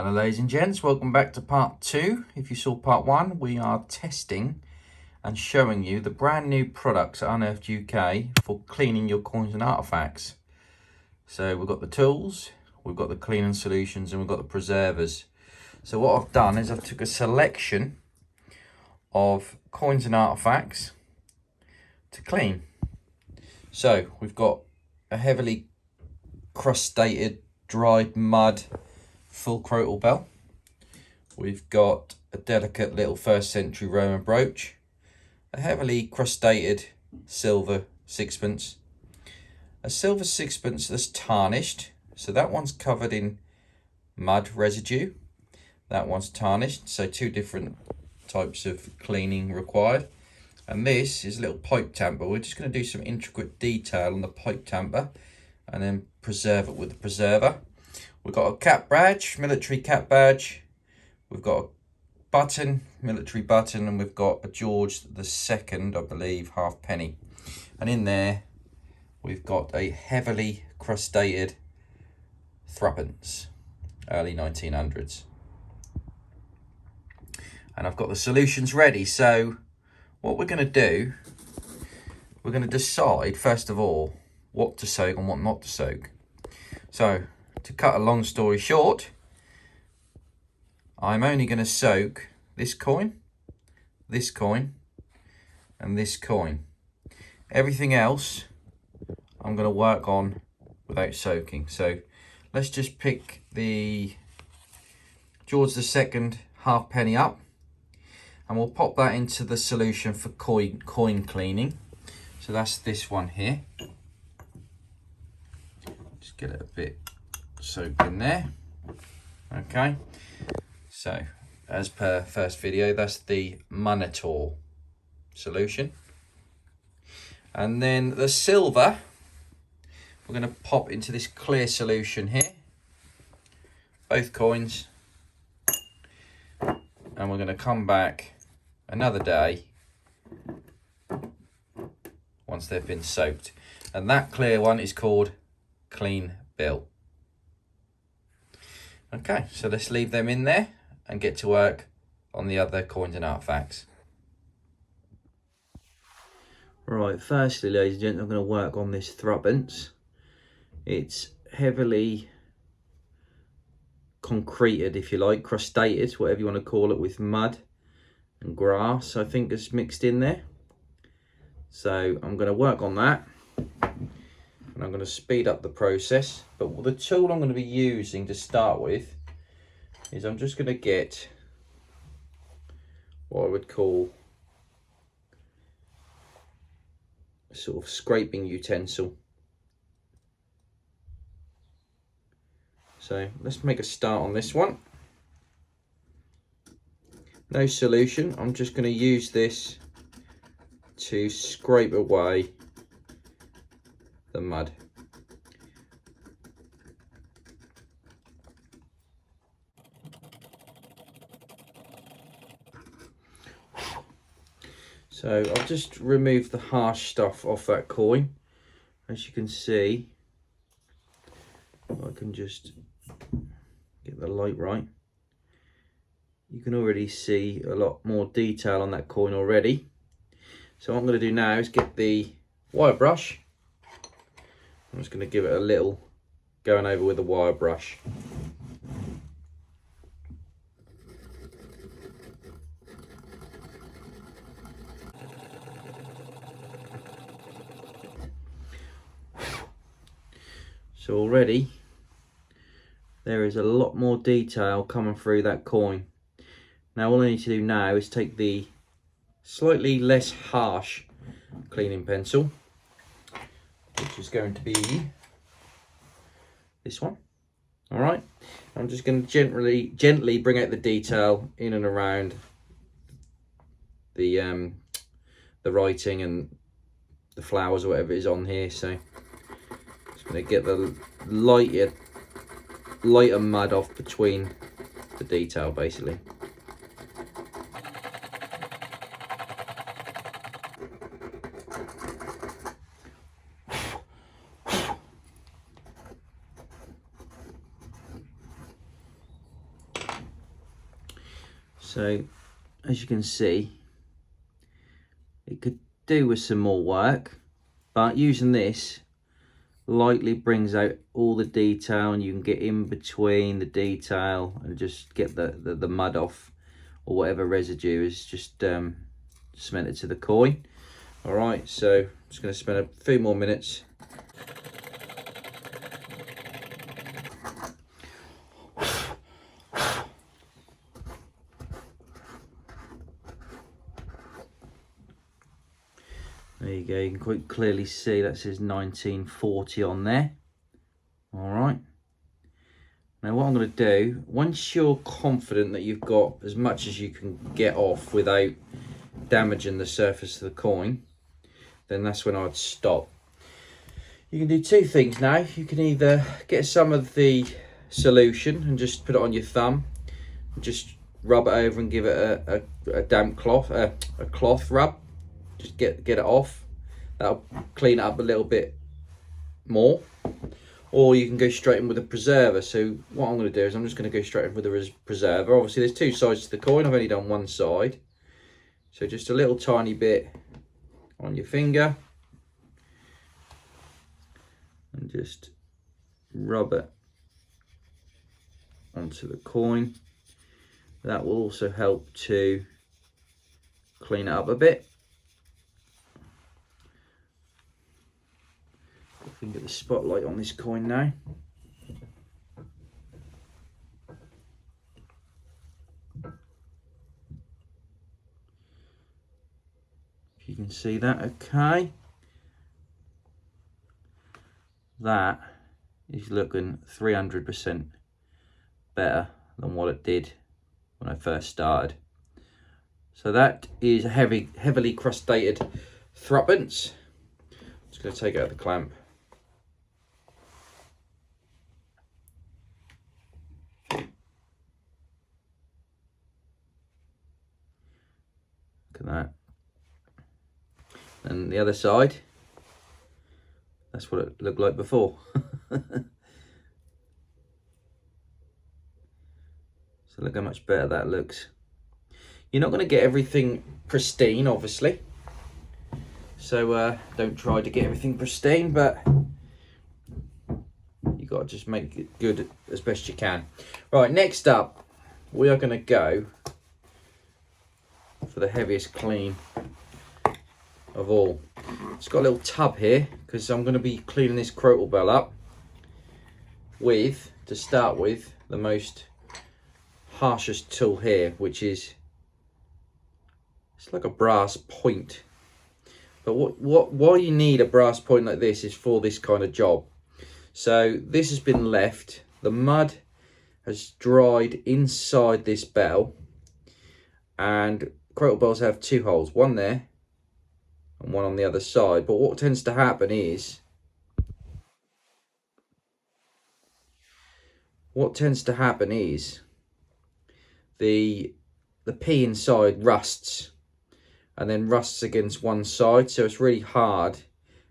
Hello ladies and gents, welcome back to part 2. If you saw part 1, we are testing and showing you the brand new products at Unearthed UK for cleaning your coins and artifacts. So we've got the tools, we've got the cleaning solutions, and we've got the preservers. So what I've done is I've took a selection of coins and artifacts to clean. So we've got a heavily crustated dried mud full crotal bell. We've got a delicate little 1st century Roman brooch, a heavily crustated silver sixpence, a silver sixpence that's tarnished, so that one's covered in mud residue, that one's tarnished, so 2 different types of cleaning required. And this is a little pipe tamper. We're just going to do some intricate detail on the pipe tamper and then preserve it with the preserver. We've got a cap badge, military cap badge. We've got a button, military button, and we've got a George II, I believe, halfpenny. And in there, we've got a heavily crustated threepence, early 1900s. And I've got the solutions ready. So what we're going to do, we're going to decide, first of all, what to soak and what not to soak. So, to cut a long story short, I'm only going to soak this coin, and this coin. Everything else I'm going to work on without soaking. So let's just pick the George II halfpenny up, and we'll pop that into the solution for coin cleaning. So that's this one here. Just get it a bit soaked in there. Okay, so as per first video, that's the Manticore solution. And then the silver, we're going to pop into this clear solution here, both coins, and we're going to come back another day once they've been soaked. And that clear one is called Clean Bill. Okay, so let's leave them in there and get to work on the other coins and artifacts. Right, firstly, ladies and gents, I'm going to work on this threepence. It's heavily concreted, if you like, crustated, whatever you want to call it, with mud and grass, I think, is mixed in there. So I'm going to work on that, and I'm going to speed up the process. But the tool I'm going to be using to start with is I'm just going to get what I would call a sort of scraping utensil. So let's make a start on this one. No solution, I'm just going to use this to scrape away the mud. So I'll just remove the harsh stuff off that coin. As you can see, I can just get the light right. You can already see a lot more detail on that coin already. So what I'm going to do now is get the wire brush. I'm just going to give it a little going over with the wire brush. So already there is a lot more detail coming through that coin. Now all I need to do now is take the slightly less harsh cleaning pencil, which is going to be this one. All right, I'm just going to gently bring out the detail in and around the writing and the flowers or whatever is on here. So just going to get the lighter mud off between the detail, basically. So as you can see, it could do with some more work, but using this lightly brings out all the detail, and you can get in between the detail and just get the mud off, or whatever residue is just cemented to the coin. All right, so I'm just going to spend a few more minutes. There you go, you can quite clearly see that says 1940 on there. All right. Now what I'm going to do, once you're confident that you've got as much as you can get off without damaging the surface of the coin, then that's when I'd stop. You can do two things now. You can either get some of the solution and just put it on your thumb, and just rub it over and give it a damp cloth, a cloth rub. Just get it off. That'll clean it up a little bit more. Or you can go straight in with a preserver. So what I'm going to do is I'm just going to go straight in with a preserver. Obviously there's two sides to the coin. I've only done one side. So just a little tiny bit on your finger. And just rub it onto the coin. That will also help to clean it up a bit. If we can get the spotlight on this coin now. If you can see that, okay. That is looking 300% better than what it did when I first started. So that is a heavily crustated threepence. Just going to take out the clamp. Look at that. And the other side, that's what it looked like before. So look how much better that looks. You're not going to get everything pristine, obviously. So don't try to get everything pristine, but you got to just make it good as best you can. Right, next up, we are going to go for the heaviest clean of all. It's got a little tub here because I'm going to be cleaning this crotal bell up with, to start with, the most harshest tool here, which is, it's like a brass point. But why you need a brass point like this is for this kind of job. So this has been left, the mud has dried inside this bell, and crotal bells have two holes, one there and one on the other side. But what tends to happen is, the P inside rusts, and then rusts against one side, so it's really hard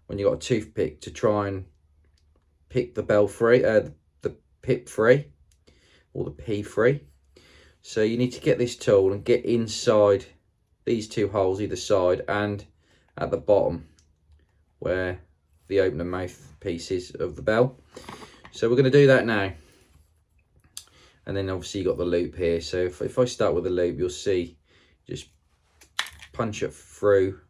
when you've got a toothpick to try and pick the bell free, the pip free, or the P free. So you need to get this tool and get inside these two holes either side, and at the bottom where the opener mouthpiece is of the bell. So we're going to do that now. And then obviously you got the loop here. So if I start with the loop, you'll see, just punch it through.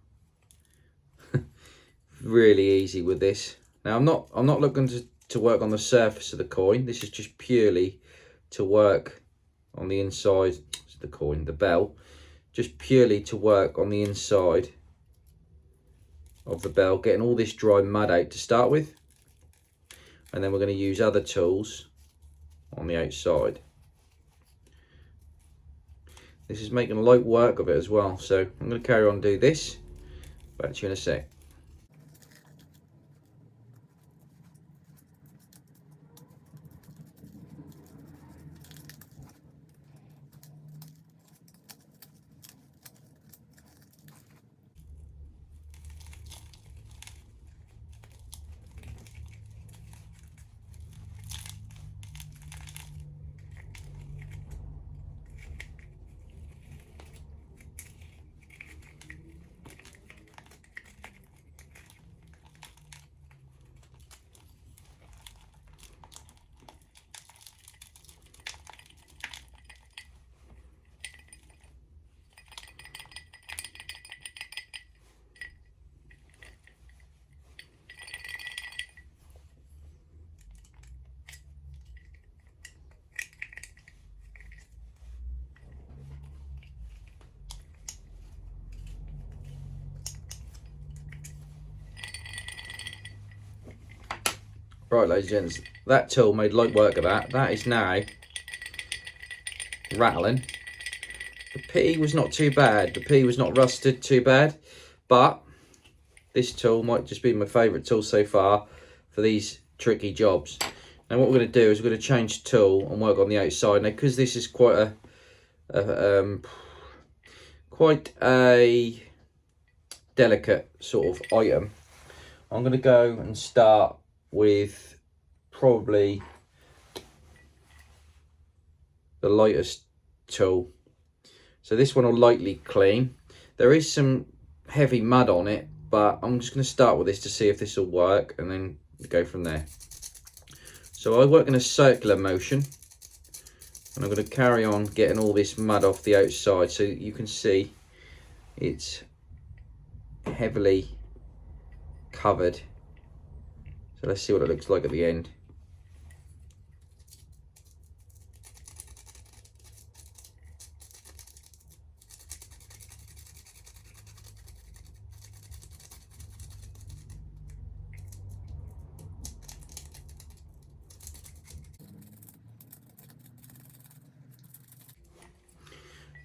Really easy with this. Now I'm not looking to work on the surface of the coin. This is just purely to work on the inside of the coin, the bell. Just purely to work on the inside of the bell, getting all this dry mud out to start with. And then we're going to use other tools on the outside. This is making light work of it as well, so I'm going to carry on and do this. Back to you in a sec. Right, ladies and gents, that tool made light work of that. That is now rattling. The P was not too bad. The P was not rusted too bad, but this tool might just be my favourite tool so far for these tricky jobs. Now what we're going to do is we're going to change the tool and work on the outside. Now because this is quite a delicate sort of item, I'm going to go and start with probably the lightest tool. So this one will lightly clean. There is some heavy mud on it, but I'm just going to start with this to see if this will work and then go from there. So I work in a circular motion and I'm going to carry on getting all this mud off the outside, so you can see it's heavily covered. So let's see what it looks like at the end.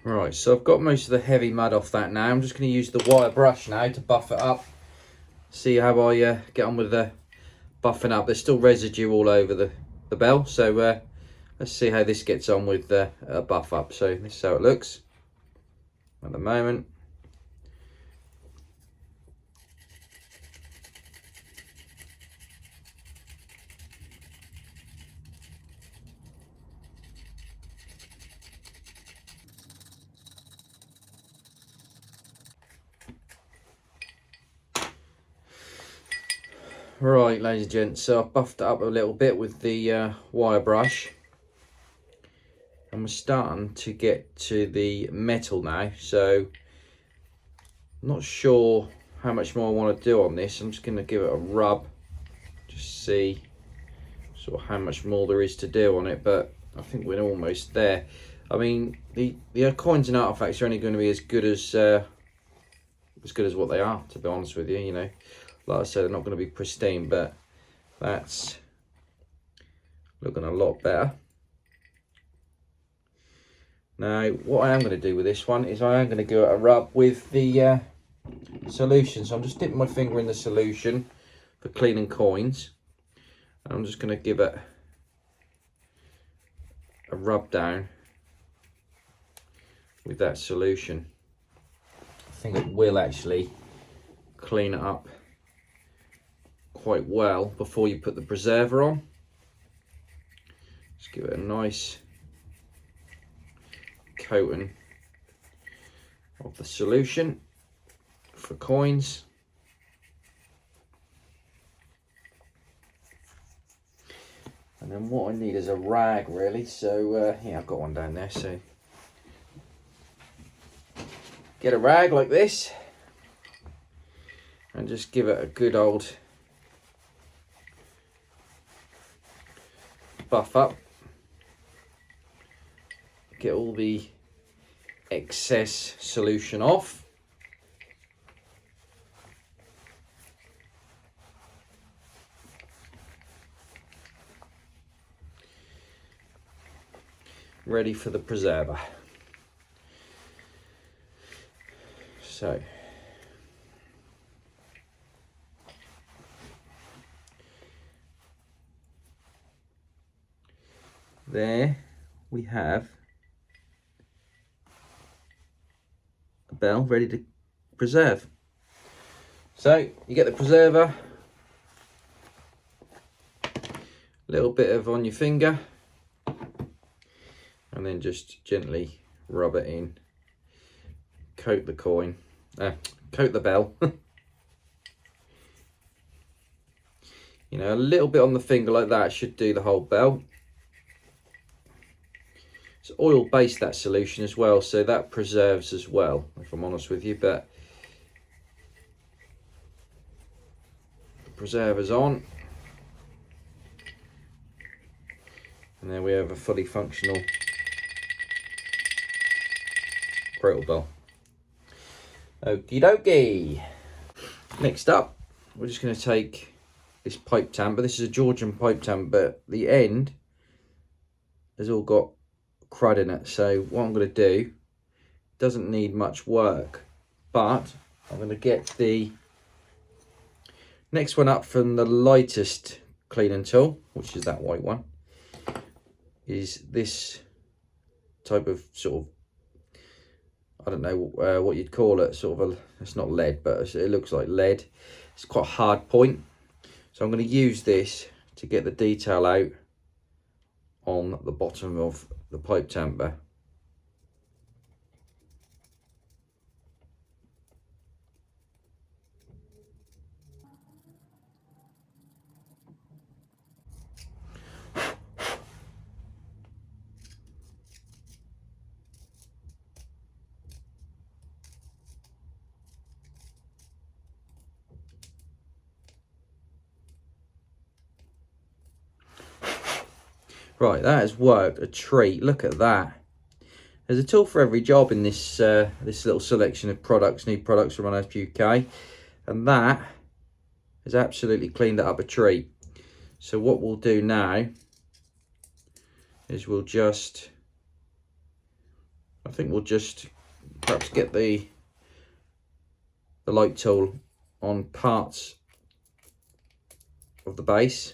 Right, so I've got most of the heavy mud off that now. I'm just going to use the wire brush now to buff it up. See how I get on with the buffing up. There's still residue all over the bell, so let's see how this gets on with the buff up. So this is how it looks at the moment. Right, ladies and gents, so I've buffed it up a little bit with the wire brush, and we're starting to get to the metal now. So I'm not sure how much more I want to do on this. I'm just going to give it a rub, just see sort of how much more there is to do on it, but I think we're almost there. I mean, the coins and artifacts are only going to be as good as what they are, to be honest with you. You know, like I said, they're not going to be pristine, but that's looking a lot better. Now, what I am going to do with this one is I am going to give it a rub with the solution. So I'm just dipping my finger in the solution for cleaning coins. And I'm just going to give it a rub down with that solution. I think it will actually clean it up quite well before you put the preserver on. Just give it a nice coating of the solution for coins. And then what I need is a rag, really. So yeah, I've got one down there, so get a rag like this and just give it a good old buff up. Get all the excess solution off. Ready for the preserver. So there we have a bell ready to preserve. So you get the preserver, a little bit of on your finger, and then just gently rub it in. Coat the coin, coat the bell. You know, a little bit on the finger like that should do the whole bell. It's oil based, that solution as well, so that preserves as well, if I'm honest with you. But the preserver's on, and there we have a fully functional crotal bell. Okie dokie. Next up, we're just going to take this pipe tamper. This is a Georgian pipe tamper, but the end has all got crud in it. So what I'm going to do, doesn't need much work, but I'm going to get the next one up from the lightest cleaning tool, which is that white one, is this type of sort of, I don't know what you'd call it, sort of a, it's not lead, but it looks like lead. It's quite a hard point. So I'm going to use this to get the detail out on the bottom of the pipe tamper. Right, that has worked a treat. Look at that. There's a tool for every job in this this little selection of products, new products from Unearth UK, and that has absolutely cleaned it up a treat. So what we'll do now is we'll just, I think we'll just perhaps get the light tool on parts of the base.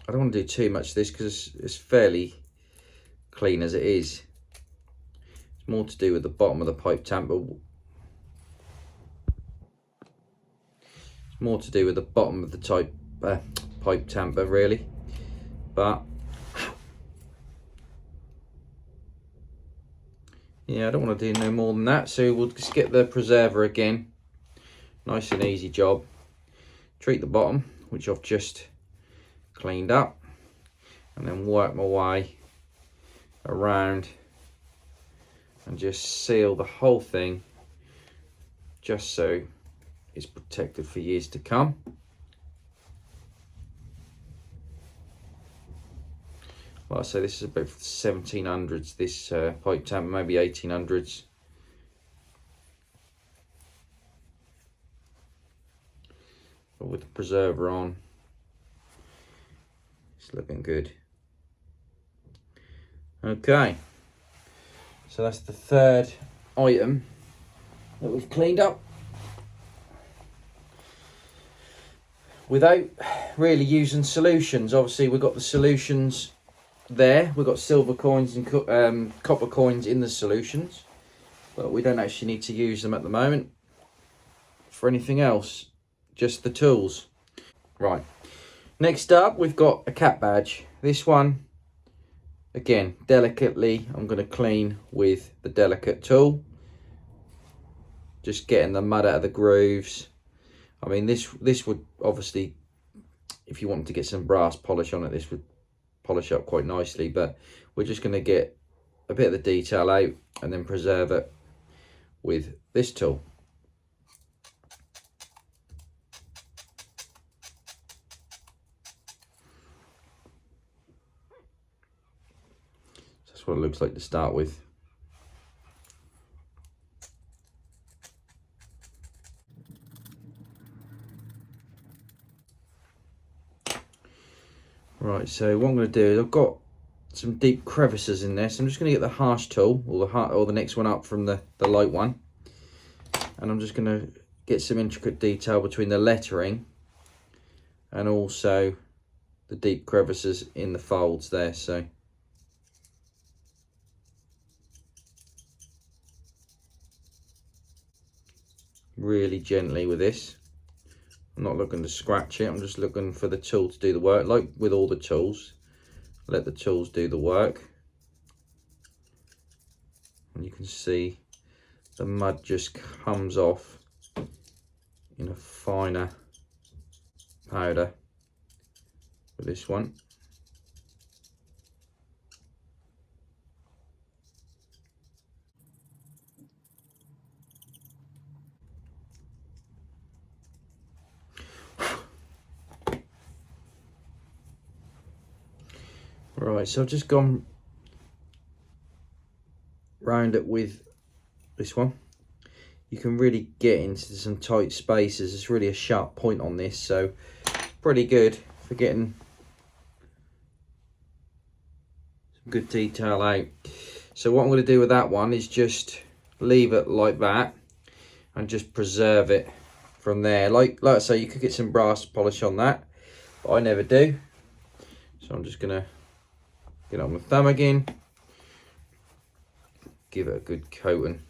I don't want to do too much of this because it's fairly clean as it is. It's more to do with the bottom of the pipe tamper. It's more to do with the bottom of the pipe tamper really. But yeah, I don't want to do no more than that. So we'll just get the preserver again. Nice and easy job. Treat the bottom, which I've just cleaned up, and then work my way around and just seal the whole thing just so it's protected for years to come. Like I say, this is about 1700s, this pipe tamper, maybe 1800s. But with the preserver on, it's looking good. Okay, so that's the third item that we've cleaned up without really using solutions. Obviously we've got the solutions there, we've got silver coins and copper coins in the solutions, but we don't actually need to use them at the moment for anything else, just the tools. Right, next up we've got a cat badge. This one, again, delicately, I'm going to clean with the delicate tool, just getting the mud out of the grooves. I mean, this would obviously, if you wanted to get some brass polish on it, this would polish up quite nicely, but we're just going to get a bit of the detail out and then preserve it with this tool. That's what it looks like to start with. Right, so what I'm going to do is I've got some deep crevices in there, so I'm just going to get the harsh tool, or the next one up from the light one, and I'm just going to get some intricate detail between the lettering and also the deep crevices in the folds there. So really gently with this. I'm not looking to scratch it, I'm just looking for the tool to do the work. Like with all the tools, let the tools do the work. And you can see the mud just comes off in a finer powder with this one. Right, so I've just gone round it with this one. you can really get into some tight spaces. It's really a sharp point on this, so it's pretty good for getting some good detail out. So what I'm going to do with that one is just leave it like that and just preserve it from there. Like I say, you could get some brass polish on that, but I never do. So I'm just going to get it on my thumb again, give it a good coating.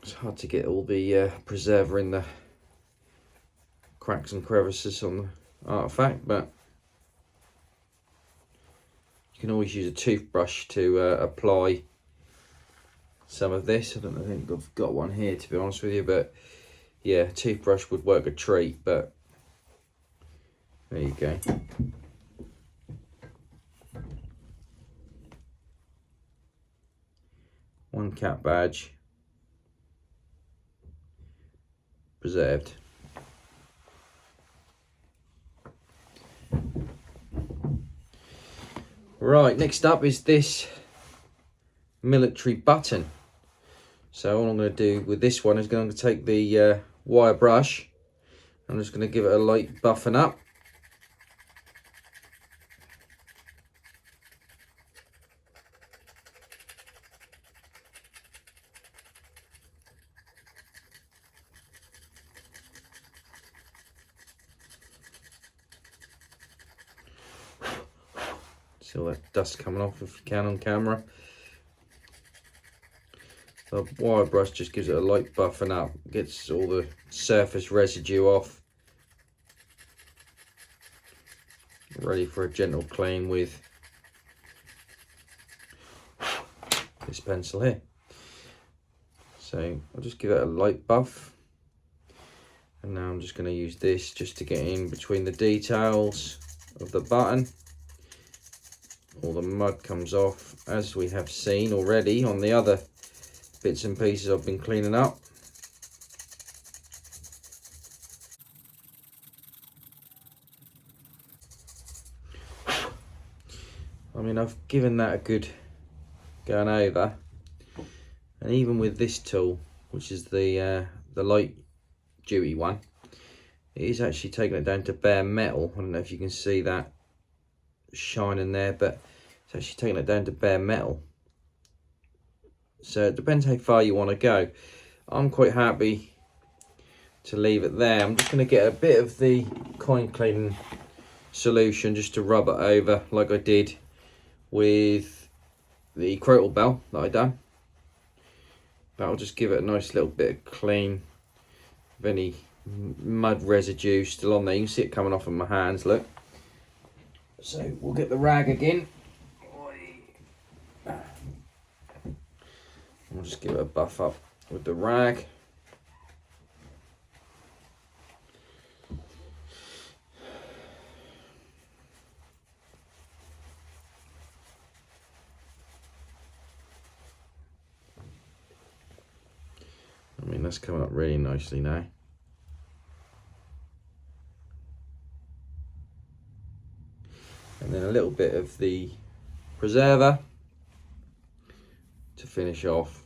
It's hard to get all the preserver in the cracks and crevices on the artifact, but you can always use a toothbrush to apply some of this. I don't think I've got one here, to be honest with you, but yeah, toothbrush would work a treat. But there you go. One cat badge preserved. Right, next up is this military button. So all I'm going to do with this one is going to take the wire brush. I'm just going to give it a light buffing up. See all that dust coming off if you can on camera. The wire brush just gives it a light buffing up, gets all the surface residue off. Ready for a gentle clean with this pencil here. So I'll just give it a light buff. And now I'm just going to use this just to get in between the details of the button. All the mud comes off, as we have seen already on the other bits and pieces I've been cleaning up. I mean, I've given that a good going over, and even with this tool, which is the light duty one, it is actually taking it down to bare metal. I don't know if you can see that shining there, but it's actually taking it down to bare metal. So it depends how far you want to go. I'm quite happy to leave it there. I'm just going to get a bit of the coin cleaning solution just to rub it over like I did with the crotal bell that I done. That'll just give it a nice little bit of clean of any mud residue still on there. You can see it coming off of my hands, look. So we'll get the rag again. We'll just give it a buff up with the rag. I mean, that's coming up really nicely now. And then a little bit of the preserver to finish off.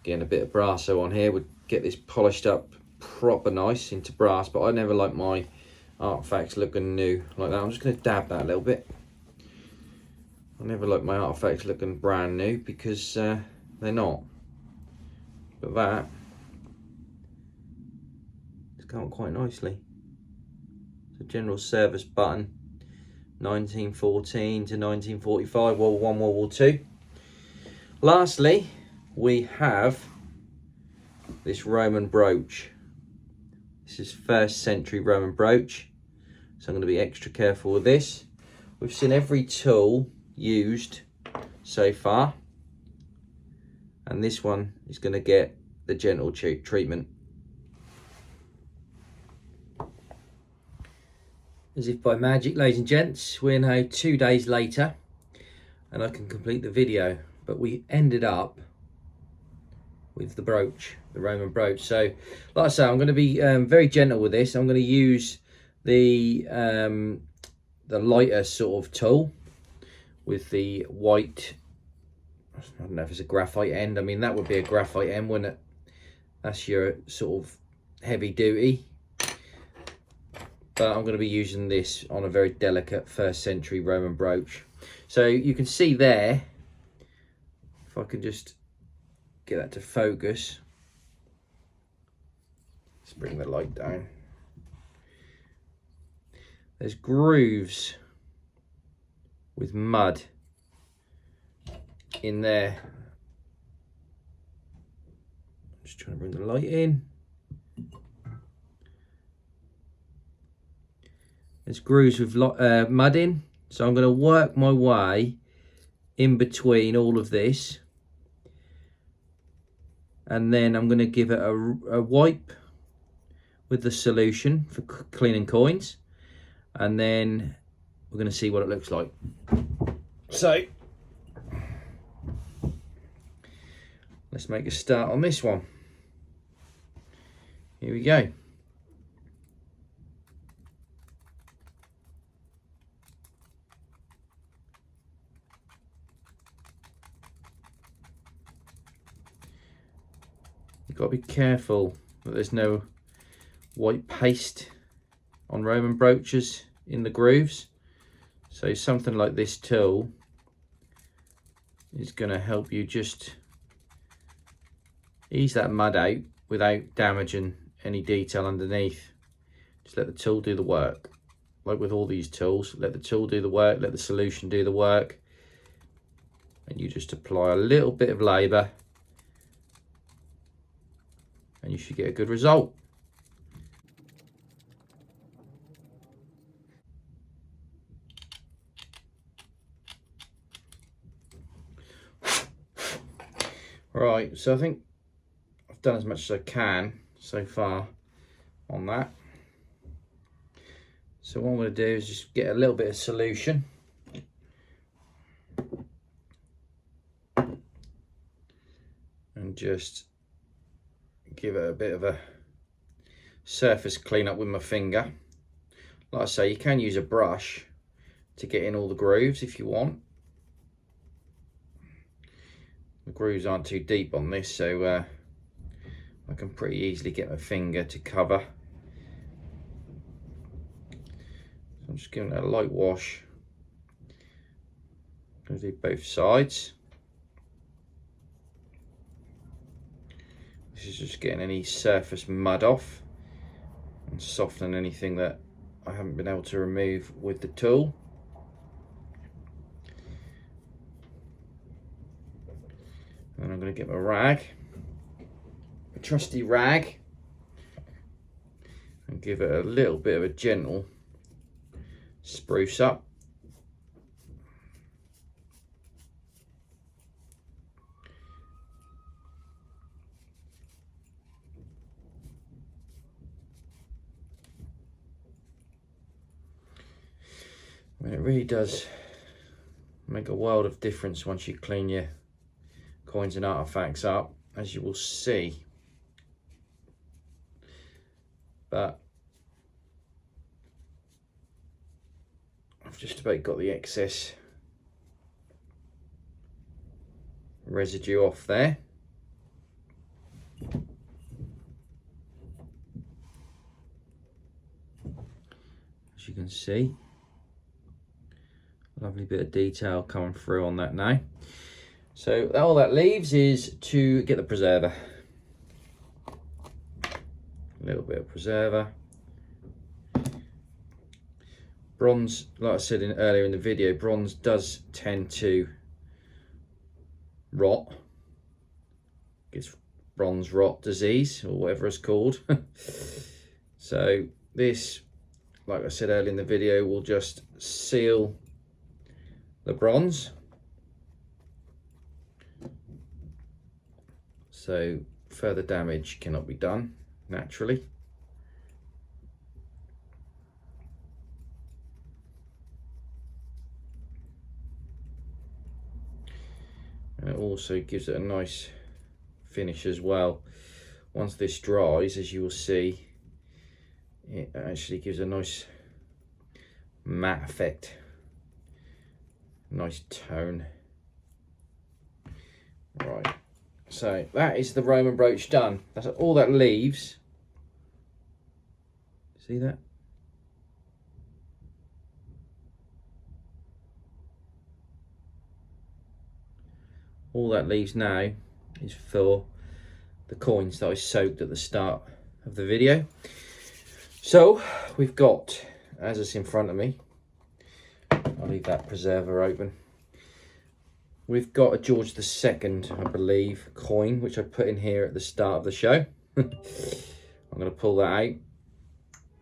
Again, a bit of brasso on here would get this polished up proper nice into brass, but I never like my artifacts looking new like that. I'm just going to dab that a little bit. I never like my artifacts looking brand new because they're not. But that it's come up quite nicely. It's a general service button, 1914 to 1945, World War I, World War II. Lastly, we have this Roman brooch. This is 1st century Roman brooch, so I'm going to be extra careful with this. We've seen every tool used so far, and this one is going to get the gentle treatment. As if by magic, ladies and gents, we're now 2 days later and I can complete the video, but we ended up with the brooch, the Roman brooch. So like I say, I'm going to be very gentle with this. I'm going to use the lighter sort of tool with the white, I don't know if it's a graphite end. I mean, that would be a graphite end, wouldn't it? That's your sort of heavy duty. But I'm going to be using this on a very delicate 1st century Roman brooch. So you can see there, if I can just get that to focus. Let's bring the light down. There's grooves with mud in there. Just trying to bring the light in. There's grooves with mud in. So I'm going to work my way in between all of this. And then I'm going to give it a wipe with the solution for cleaning coins. And then we're going to see what it looks like. So let's make a start on this one. Here we go. You've got to be careful that there's no white paste on Roman brooches in the grooves. So something like this tool is going to help you just ease that mud out without damaging any detail underneath. Just let the tool do the work. Like with all these tools, let the tool do the work, let the solution do the work, and you just apply a little bit of labour and you should get a good result. Right, so I think I've done as much as I can so far on that. So what I'm going to do is just get a little bit of solution. And just give it a bit of a surface cleanup with my finger. Like I say, you can use a brush to get in all the grooves if you want. The grooves aren't too deep on this, so I can pretty easily get my finger to cover. So I'm just giving it a light wash. I'm going to do both sides. This is just getting any surface mud off and softening anything that I haven't been able to remove with the tool. And I'm going to get my rag, a trusty rag, and give it a little bit of a gentle spruce up. I mean, it really does make a world of difference once you clean your coins and artifacts up, as you will see. But I've just about got the excess residue off there. As you can see, lovely bit of detail coming through on that now. So all that leaves is to get the preserver. A little bit of preserver. Bronze, like I said earlier in the video, bronze does tend to rot. It's bronze rot disease or whatever it's called. So this, like I said earlier in the video, will just seal the bronze. So further damage cannot be done naturally. And it also gives it a nice finish as well. Once this dries, as you will see, it actually gives a nice matte effect, nice tone. Right, so that is the Roman brooch done. That's all that leaves. See that? All that leaves now is for the coins that I soaked at the start of the video. So we've got, as it's in front of me, I'll leave that preserver open. We've got a George II, I believe, coin, which I put in here at the start of the show. I'm going to pull that out.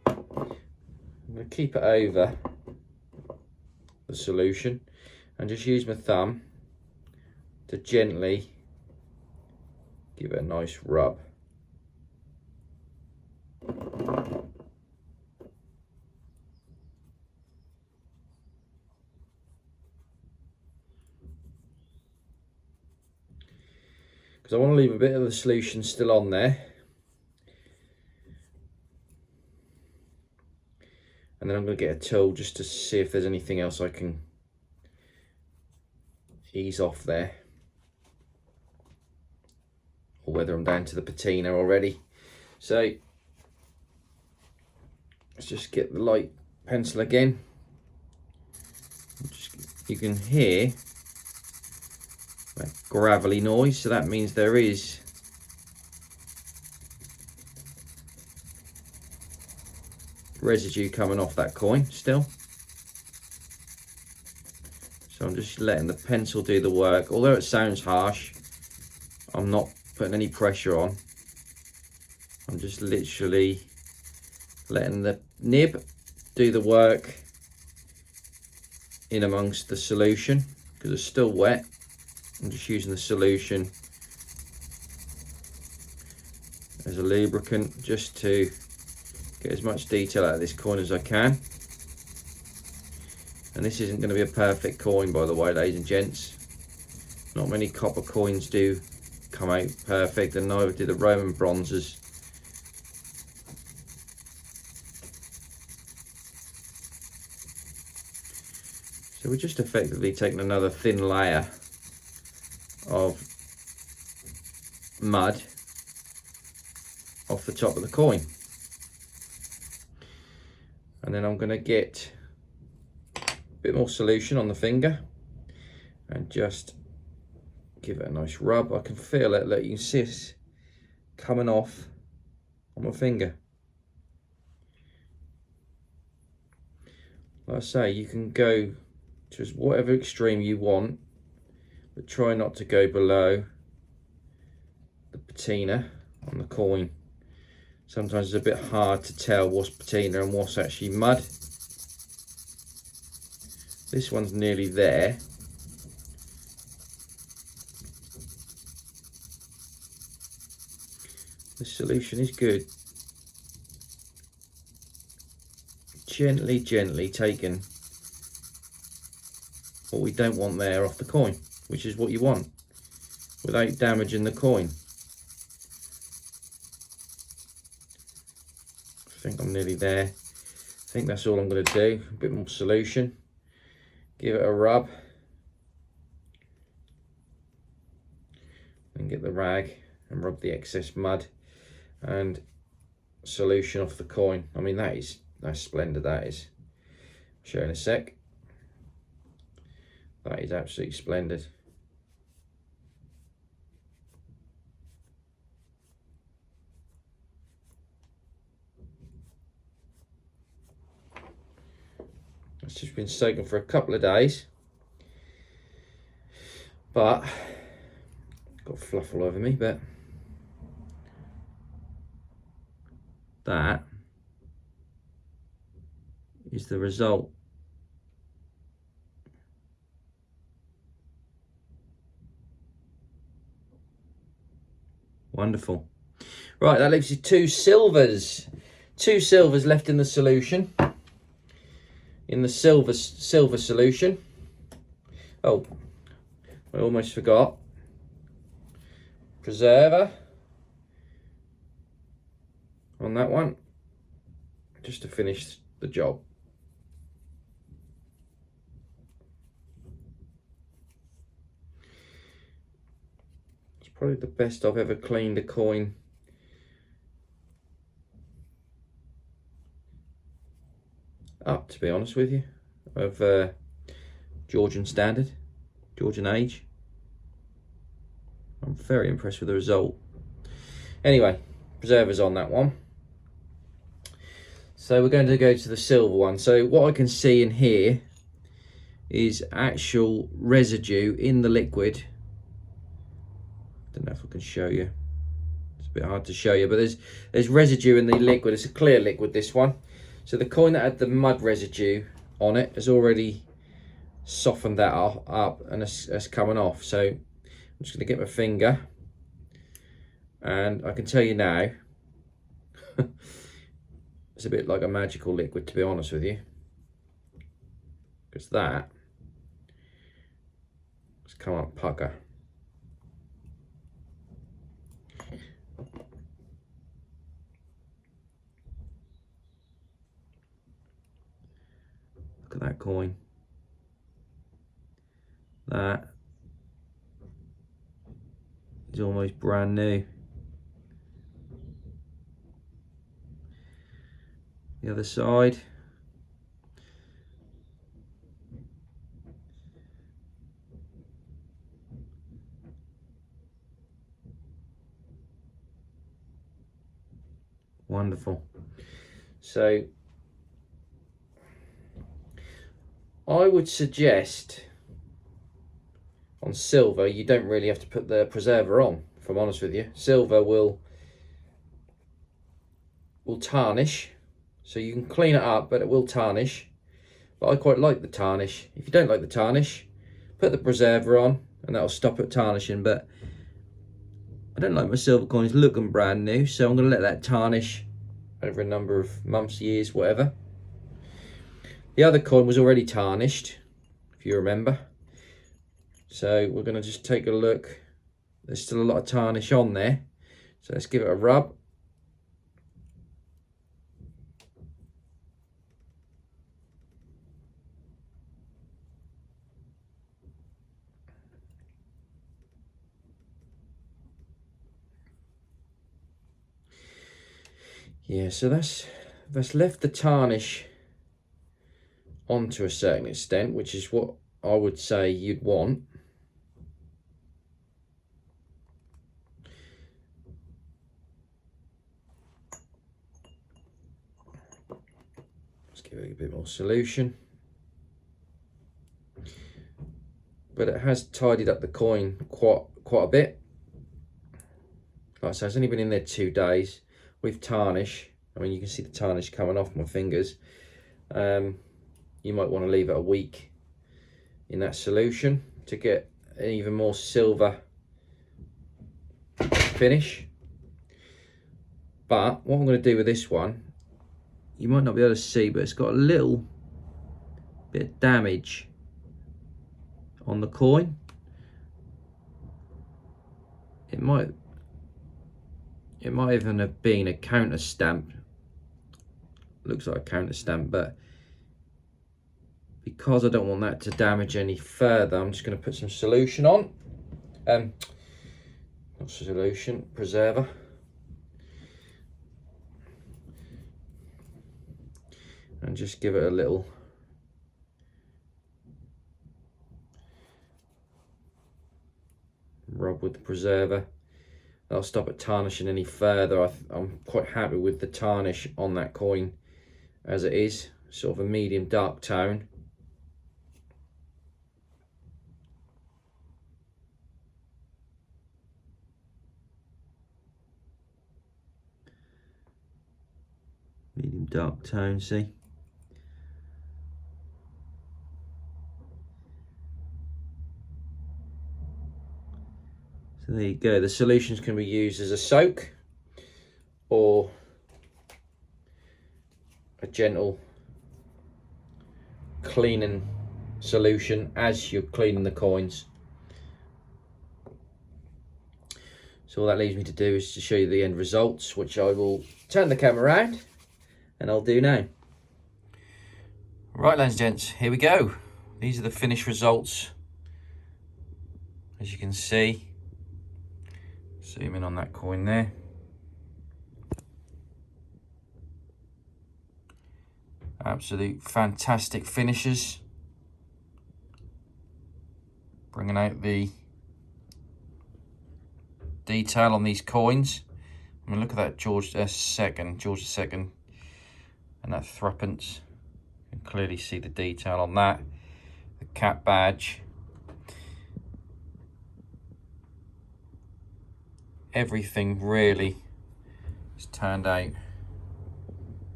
I'm going to keep it over the solution and just use my thumb to gently give it a nice rub. Because I want to leave a bit of the solution still on there. And then I'm going to get a tool just to see if there's anything else I can ease off there, or whether I'm down to the patina already. So let's just get the light pencil again. You can hear that gravelly noise, so that means there is residue coming off that coin still. So I'm just letting the pencil do the work. Although it sounds harsh, I'm not putting any pressure on. I'm just literally letting the nib do the work in amongst the solution, because it's still wet. I'm just using the solution as a lubricant just to get as much detail out of this coin as I can. And this isn't going to be a perfect coin, by the way, ladies and gents. Not many copper coins do come out perfect, and neither do the Roman bronzes. So we're just effectively taking another thin layer of mud off the top of the coin. And then I'm going to get a bit more solution on the finger and just give it a nice rub. I can feel it, look, you can see it's coming off on my finger. Like I say, you can go to whatever extreme you want, but try not to go below the patina on the coin. Sometimes it's a bit hard to tell what's patina and what's actually mud. This one's nearly there. The solution is good. Gently, gently taking what we don't want there off the coin, which is what you want, without damaging the coin. I think I'm nearly there. I think that's all I'm going to do. A bit more solution, give it a rub, and get the rag and rub the excess mud and solution off the coin. I mean, that's splendid, that is. I'll show you in a sec. That is absolutely splendid. It's just been soaking for a couple of days, but got fluff all over me, but that is the result. Wonderful. Right, that leaves you two silvers left in the solution. In the silver solution. Oh, I almost forgot. preserver on that one, just to finish the job. It's probably the best I've ever cleaned a coin. Up, to be honest with you, of Georgian standard, Georgian age. I'm very impressed with the result. Anyway, preservers on that one. So we're going to go to the silver one. So what I can see in here is actual residue in the liquid. Don't know if I can show you. It's a bit hard to show you, but there's residue in the liquid. It's a clear liquid, this one. So the coin that had the mud residue on it has already softened that up and it's coming off. So I'm just going to get my finger, and I can tell you now, it's a bit like a magical liquid, to be honest with you, because that has come up pucker. Look at that coin. That is almost brand new. The other side. Wonderful. So I would suggest on silver you don't really have to put the preserver on, if I'm honest with you. Silver will tarnish, so you can clean it up, but it will tarnish. But I quite like the tarnish. If you don't like the tarnish, put the preserver on and that'll stop it tarnishing. But I don't like my silver coins looking brand new, so I'm going to let that tarnish over a number of months, years, whatever. The other coin was already tarnished, if you remember. So we're going to just take a look. There's still a lot of tarnish on there. So let's give it a rub. Yeah, so that's left the tarnish on to a certain extent, which is what I would say you'd want. Let's give it a bit more solution. But it has tidied up the coin quite a bit. Like I say, it's only been in there 2 days. With tarnish, I mean, you can see the tarnish coming off my fingers. You might want to leave it a week in that solution to get an even more silver finish. But what I'm going to do with this one, you might not be able to see, but it's got a little bit of damage on the coin. It might even have been a counter stamp. Looks like a counter stamp, but because I don't want that to damage any further, I'm just going to put some solution on. Not solution, preserver. And just give it a little rub with the preserver. That'll stop it tarnishing any further. I'm quite happy with the tarnish on that coin as it is, sort of a medium dark tone. Medium dark tone, see? So there you go. The solutions can be used as a soak or a gentle cleaning solution as you're cleaning the coins. So So all that leaves me to do is to show you the end results, which I will turn the camera around and I'll do now. Right, ladies and gents, here we go. These are the finished results. As you can see, zoom in on that coin there. Absolute fantastic finishes. Bringing out the detail on these coins. I mean, look at that George II, and that threepence. You can clearly see the detail on that. The cap badge. Everything really has turned out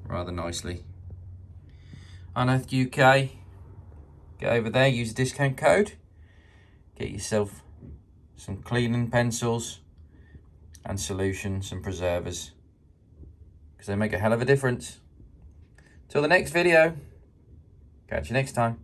rather nicely. Unearthed UK, get over there, use the discount code, get yourself some cleaning pencils and solutions and preservers, because they make a hell of a difference. Till the next video, catch you next time.